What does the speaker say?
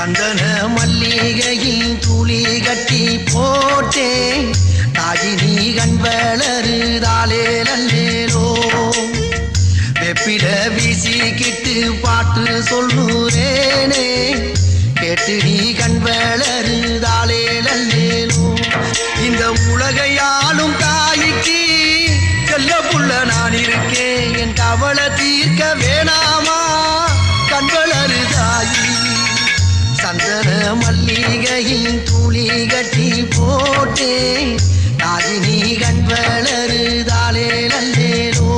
சந்தன மல்லிகையில் துளி கட்டி போட்டே தாயினி கண் வளருதாலே நல்லேலோ வெப்பில வீசிக்கிட்டு பாட்டு சொல்லுறேனே கேட்டு நீ கண் வளருதாலே நல்லேலோ இந்த உலகையாலும் தாய்க்கு செல்ல புள்ள நான் இருக்கேன் என் கவலை தீர்க்க வேணாமா கண் வளருதாயி சந்தன மல்லிகையில் துளி கட்டி போட்டே தாயினி கண் வளருதாலே நல்லேலோ